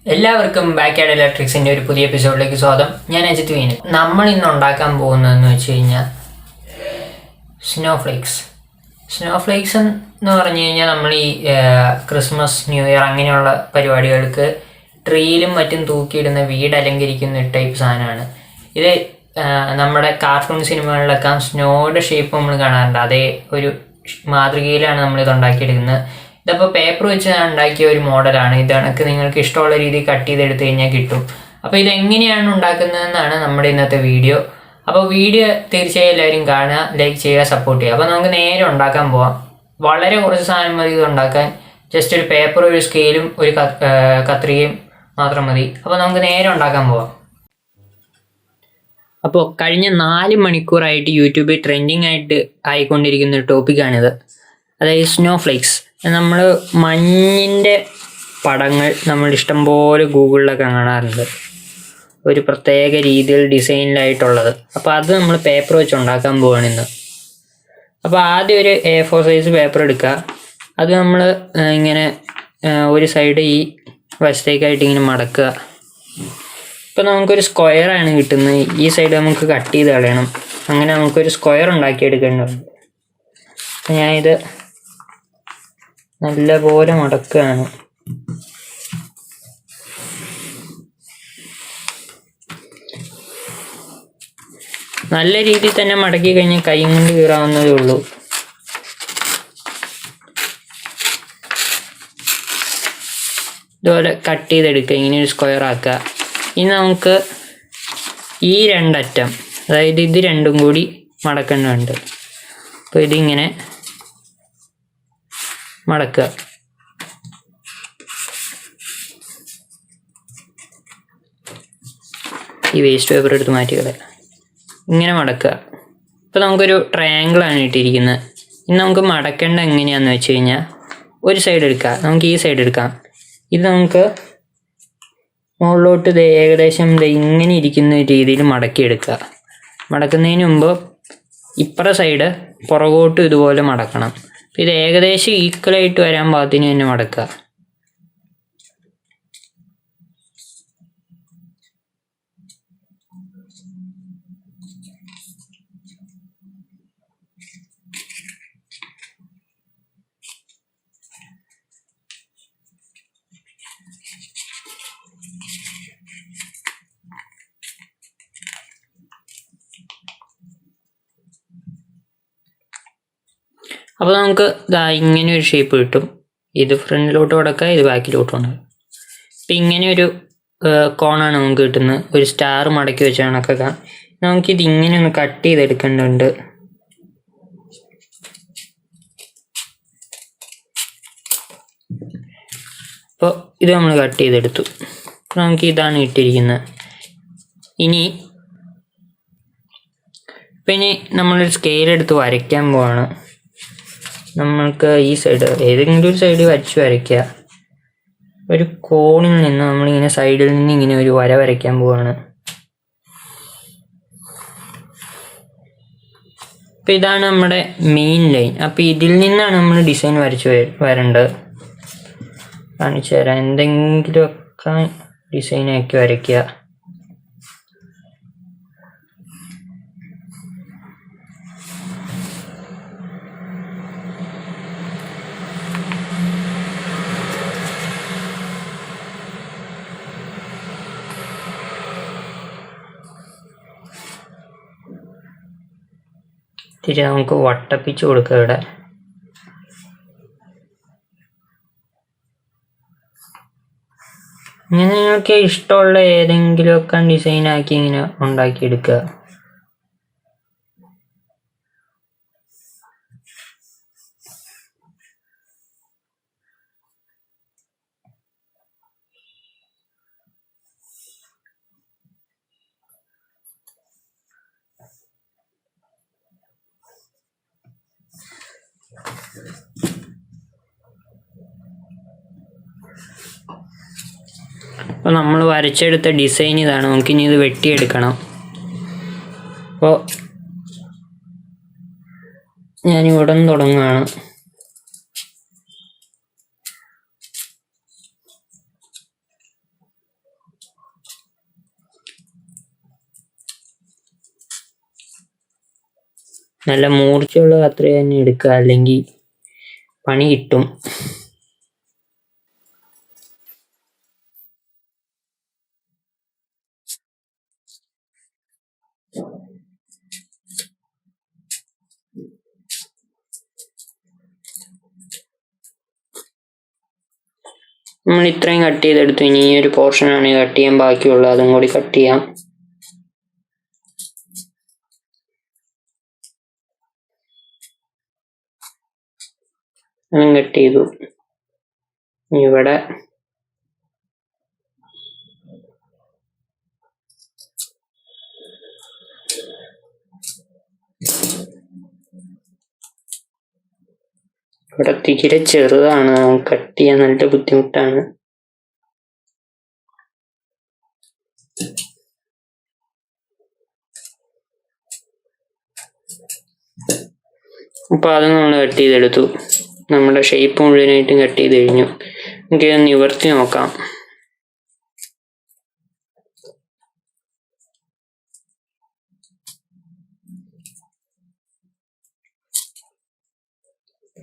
എല്ലാവർക്കും ബാക്ക്യാർഡ് ഇലക്ട്രിക്സിൻ്റെ ഒരു പുതിയ എപ്പിസോഡിലേക്ക് സ്വാഗതം. ഞാൻ അജിത് വീന്. നമ്മൾ ഇന്ന് ഉണ്ടാക്കാൻ പോകുന്നതെന്ന് വെച്ച് കഴിഞ്ഞാൽ സ്നോഫ്ലേക്സ് എന്ന് പറഞ്ഞു കഴിഞ്ഞാൽ നമ്മൾ ഈ ക്രിസ്മസ്, ന്യൂ ഇയർ അങ്ങനെയുള്ള പരിപാടികൾക്ക് ട്രീയിലും മറ്റും തൂക്കിയിടുന്ന വീട് അലങ്കരിക്കുന്ന ടൈപ്പ് സാധനമാണ് ഇത്. നമ്മുടെ കാർട്ടൂൺ സിനിമകളിലൊക്കെ സ്നോയുടെ ഷേപ്പ് നമ്മൾ കാണാറുണ്ട്. അതേ ഒരു മാതൃകയിലാണ് നമ്മളിത് ഉണ്ടാക്കിയെടുക്കുന്നത്. ഇതിപ്പോൾ പേപ്പർ വെച്ച് ഉണ്ടാക്കിയ ഒരു മോഡലാണ്. ഇത് കണക്ക് നിങ്ങൾക്ക് ഇഷ്ടമുള്ള രീതിയിൽ കട്ട് ചെയ്തെടുത്ത് കഴിഞ്ഞാൽ കിട്ടും. അപ്പോൾ ഇതെങ്ങനെയാണ് ഉണ്ടാക്കുന്നതെന്നാണ് നമ്മുടെ ഇന്നത്തെ വീഡിയോ. അപ്പോൾ വീഡിയോ തീർച്ചയായും എല്ലാവരും കാണുക, ലൈക്ക് ചെയ്യുക, സപ്പോർട്ട് ചെയ്യുക. അപ്പോൾ നമുക്ക് നേരെ ഉണ്ടാക്കാൻ പോവാം. വളരെ കുറച്ച് സാധനം മതി ഇത് ഉണ്ടാക്കാൻ. ജസ്റ്റ് ഒരു പേപ്പർ, ഒരു സ്കെയിലും ഒരു കത്രികയും മാത്രം മതി. അപ്പോൾ നമുക്ക് നേരെ ഉണ്ടാക്കാൻ പോവാം. അപ്പോൾ കഴിഞ്ഞ 4 മണിക്കൂറായിട്ട് യൂട്യൂബിൽ ട്രെൻഡിങ് ആയിട്ട് ആയിക്കൊണ്ടിരിക്കുന്ന ഒരു ടോപ്പിക്കാണിത്. അതായത് സ്നോഫ്ലേക്സ്. നമ്മൾ മഞ്ഞിൻ്റെ പടങ്ങൾ നമ്മൾ ഇഷ്ടംപോലെ ഗൂഗിളിലൊക്കെ കാണാറുണ്ട്, ഒരു പ്രത്യേക രീതിയിൽ ഡിസൈനിലായിട്ടുള്ളത്. അപ്പോൾ അത് നമ്മൾ പേപ്പർ വെച്ച് ഉണ്ടാക്കാൻ പോവുകയാണ് ഇന്ന്. അപ്പോൾ ആദ്യം ഒരു A4 സൈസ് പേപ്പർ എടുക്കുക. അത് നമ്മൾ ഇങ്ങനെ ഒരു സൈഡ് ഈ വശത്തേക്കായിട്ട് ഇങ്ങനെ മടക്കുക. ഇപ്പോൾ നമുക്കൊരു സ്ക്വയറാണ് കിട്ടുന്നത്. ഈ സൈഡ് നമുക്ക് കട്ട് ചെയ്ത് കളയണം. അങ്ങനെ നമുക്കൊരു സ്ക്വയർ ഉണ്ടാക്കിയെടുക്കേണ്ടതുണ്ട്. ഞാനിത് നല്ലപോലെ മടക്കുകയാണ്. നല്ല രീതിയിൽ തന്നെ മടക്കി കഴിഞ്ഞാൽ കൈ കൊണ്ട് കീറാവുന്നതേ ഉള്ളൂ. ഇതുപോലെ കട്ട് ചെയ്തെടുക്കുക, ഇങ്ങനെ ഒരു സ്ക്വയർ ആക്കുക. ഇനി നമുക്ക് ഈ രണ്ടറ്റം, അതായത് ഇത് രണ്ടും കൂടി മടക്കേണ്ടതുണ്ട്. അപ്പോൾ ഇതിങ്ങനെ മടക്കുക. ഈ വേസ്റ്റ് പേപ്പർ എടുത്ത് മാറ്റിക്കളെ. ഇങ്ങനെ മടക്കുക. ഇപ്പോൾ നമുക്കൊരു ട്രയാങ്കിളാണ് ഇട്ടിരിക്കുന്നത്. ഇനി നമുക്ക് മടക്കേണ്ട എങ്ങനെയാണെന്ന് വെച്ച് കഴിഞ്ഞാൽ ഒരു സൈഡ് എടുക്കുക. നമുക്ക് ഈ സൈഡ് എടുക്കാം. ഇത് നമുക്ക് മുകളിലോട്ട് ഏകദേശം ഇങ്ങനെ ഇരിക്കുന്ന രീതിയിൽ മടക്കിയെടുക്കുക. മടക്കുന്നതിന് മുമ്പ് ഇപ്പുറ സൈഡ് പുറകോട്ടും ഇതുപോലെ മടക്കണം. ഇത് ഏകദേശം ഈക്വലായിട്ട് വരാൻ പാകത്തിന് തന്നെ മടക്കുക. അപ്പോൾ നമുക്ക് ഇങ്ങനെ ഒരു ഷേപ്പ് കിട്ടും. ഇത് ഫ്രണ്ടിലോട്ട് മടക്കുക, ഇത് ബാക്കിലോട്ട് മടക്കുക. ഇപ്പം ഇങ്ങനെ ഒരു കോണാണ് നമുക്ക് കിട്ടുന്നത്. ഒരു സ്റ്റാർ മടക്കി വെച്ച കണക്കൊക്കെ. നമുക്കിത് ഇങ്ങനെ ഒന്ന് കട്ട് ചെയ്തെടുക്കേണ്ടതുണ്ട്. അപ്പോൾ ഇത് നമ്മൾ കട്ട് ചെയ്തെടുത്തു. നമുക്ക് ഇതാണ് കിട്ടിയിരിക്കുന്നത്. പിന്നെ നമ്മളൊരു സ്കെയിലെടുത്ത് വരയ്ക്കാൻ പോവാണ്. നമ്മൾക്ക് ഈ സൈഡ് ഏതെങ്കിലും ഒരു സൈഡ് വരയ്ക്കുക. ഒരു കോണിൽ നിന്ന് നമ്മളിങ്ങനെ സൈഡിൽ നിന്ന് ഇങ്ങനെ ഒരു വര വരയ്ക്കാൻ പോവാണ്. അപ്പം ഇതാണ് നമ്മുടെ മെയിൻ ലൈൻ. അപ്പം ഇതിൽ നിന്നാണ് നമ്മൾ ഡിസൈൻ വരേണ്ടത്. കാണിച്ചു തരാം. എന്തെങ്കിലുമൊക്കെ ഡിസൈനാക്കി വരയ്ക്കുക. തിരിച്ച് നമുക്ക് വട്ടപ്പിച്ച് കൊടുക്കുക. ഇവിടെ ഇങ്ങനെ നിങ്ങൾക്ക് ഇഷ്ടമുള്ള ഏതെങ്കിലുമൊക്കെ ഡിസൈനാക്കി ഇങ്ങനെ ഉണ്ടാക്കിയെടുക്കുക. അപ്പോൾ നമ്മൾ വരച്ചെടുത്ത ഡിസൈൻ ഇതാണ്. നമുക്കിനി ഇത് വെട്ടിയെടുക്കണം. അപ്പോൾ ഞാനിവിടെ നിന്ന് തുടങ്ങുകയാണ്. നല്ല മൂർച്ചയുള്ള കത്രിക തന്നെ എടുക്കുക, അല്ലെങ്കിൽ പണി കിട്ടും. നമ്മൾ ഇത്രയും കട്ട് ചെയ്തെടുത്തു. ഇനി ഈ ഒരു പോർഷനാണ് കട്ട് ചെയ്യാൻ ബാക്കിയുള്ളത്, അതും കൂടി കട്ട് ചെയ്യാം. അതും കട്ട് ചെയ്തു. ഇവിടെ തീരെ ചെറുതാണ്, കട്ട് ചെയ്യാൻ നല്ല ബുദ്ധിമുട്ടാണ്. അപ്പോൾ അത് നമ്മൾ കട്ട് ചെയ്തെടുത്തു. നമ്മുടെ ഷേപ്പ് മുഴുവനായിട്ടും കട്ട് ചെയ്ത് കഴിഞ്ഞു. നമുക്കിത് നിവർത്തി നോക്കാം.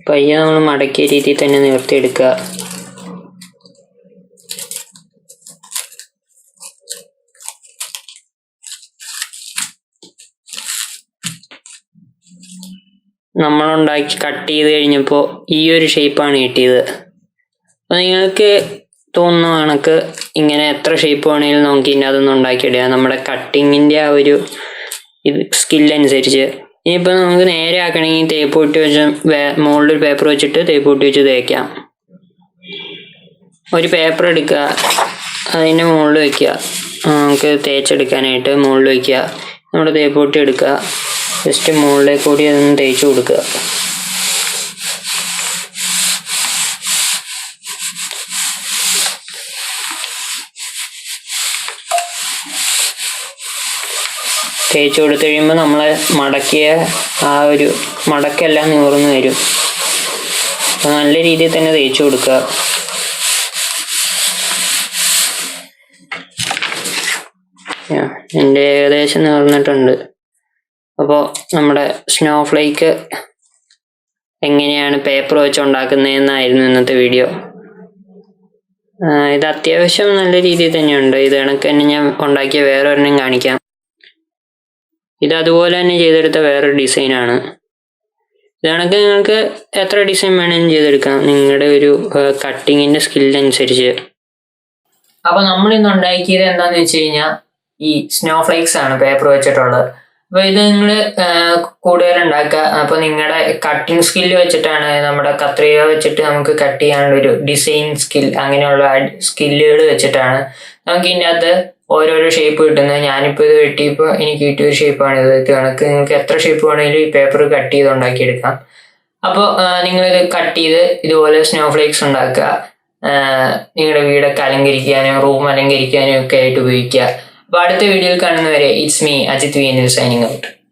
പയ്യെ നമ്മൾ മടക്കിയ രീതിയിൽ തന്നെ നിവർത്തിയെടുക്കുക. നമ്മളുണ്ടാക്കി കട്ട് ചെയ്ത് കഴിഞ്ഞപ്പോൾ ഈ ഒരു ഷേപ്പാണ് കിട്ടിയത്. അപ്പോൾ നിങ്ങൾക്ക് തോന്നുന്ന കണക്ക് ഇങ്ങനെ എത്ര ഷേപ്പ് വേണമെങ്കിലും നമുക്ക് ഇനി അതൊന്നും ഉണ്ടാക്കിയിടുക, നമ്മുടെ കട്ടിങ്ങിൻ്റെ ആ ഒരു സ്കില്ലനുസരിച്ച്. ഇനിയിപ്പോൾ നമുക്ക് നേരെ ആക്കണമെങ്കിൽ തേപ്പ് പൊട്ടി വെച്ച് മുകളിലൊരു പേപ്പർ വെച്ചിട്ട് തേപ്പ് പൊട്ടി വെച്ച് തേക്കാം. ഒരു പേപ്പർ എടുക്കുക, അതിൻ്റെ മുകളിൽ വയ്ക്കുക, നമുക്ക് തേച്ചെടുക്കാനായിട്ട് മുകളിൽ വയ്ക്കുക. നമ്മുടെ തേപ്പ് പൊട്ടി എടുക്കുക, ജസ്റ്റ് മുകളിലേക്ക് കൂടി അതൊന്ന് തേച്ച് കൊടുക്കുക. തേച്ച് കൊടുത്തു കഴിയുമ്പോൾ നമ്മൾ മടക്കിയ ആ ഒരു മടക്കെല്ലാം നിവർന്ന് വരും. അപ്പോൾ നല്ല രീതിയിൽ തന്നെ തേച്ച് കൊടുക്കുക. എൻ്റെ ഏകദേശം നിവർന്നിട്ടുണ്ട്. അപ്പോൾ നമ്മുടെ സ്നോഫ്ലേക്ക് എങ്ങനെയാണ് പേപ്പർ വെച്ച് ഉണ്ടാക്കുന്നതെന്നായിരുന്നു ഇന്നത്തെ വീഡിയോ. ഇത് അത്യാവശ്യം നല്ല രീതിയിൽ തന്നെയുണ്ട്. ഇത് കണക്ക് തന്നെ ഞാൻ ഉണ്ടാക്കിയ വേറെ ഒരെണ്ണം കാണിക്കാം. ഇത് അതുപോലെ തന്നെ ചെയ്തെടുത്ത വേറൊരു ഡിസൈനാണ്. ഇത് കണക്ക് നിങ്ങൾക്ക് എത്ര ഡിസൈൻ വേണമെങ്കിലും ചെയ്തെടുക്കാം, നിങ്ങളുടെ ഒരു കട്ടിങ്ങിൻ്റെ സ്കില്ലനുസരിച്ച്. അപ്പോൾ നമ്മളിന്ന് ഉണ്ടാക്കിയത് എന്താണെന്ന് വെച്ച് കഴിഞ്ഞാൽ ഈ സ്നോഫ്ലേക്സ് ആണ് പേപ്പർ വെച്ചിട്ടുള്ളത്. അപ്പോൾ ഇത് നിങ്ങൾ കൂടുതൽ ഉണ്ടാക്കുക. അപ്പോൾ നിങ്ങളുടെ കട്ടിങ് സ്കില്ല് വെച്ചിട്ടാണ്, നമ്മുടെ കത്രിക വെച്ചിട്ട് നമുക്ക് കട്ട് ചെയ്യാനുള്ളൊരു ഡിസൈൻ സ്കിൽ, അങ്ങനെയുള്ള സ്കില്ലുകൾ വെച്ചിട്ടാണ് നമുക്ക് ഇതിൻ്റെ അകത്ത് ഓരോരോ ഷേപ്പ് കിട്ടുന്നത്. ഞാനിപ്പോൾ ഇത് വെട്ടിയപ്പോൾ എനിക്ക് കിട്ടിയൊരു ഷേപ്പാണിത്. ഇത് കണക്ക് നിങ്ങൾക്ക് എത്ര ഷേപ്പ് വേണമെങ്കിലും ഈ പേപ്പർ കട്ട് ചെയ്ത് ഉണ്ടാക്കിയെടുക്കാം. അപ്പോൾ നിങ്ങളിത് കട്ട് ചെയ്ത് ഇതുപോലെ സ്നോഫ്ലേക്സ് ഉണ്ടാക്കുക. നിങ്ങളുടെ വീടൊക്കെ അലങ്കരിക്കാനും റൂം അലങ്കരിക്കാനും ഒക്കെ ആയിട്ട് ഉപയോഗിക്കുക. അപ്പോൾ അടുത്ത വീഡിയോയിൽ കാണുന്നവരെ it's me Ajith V signing out.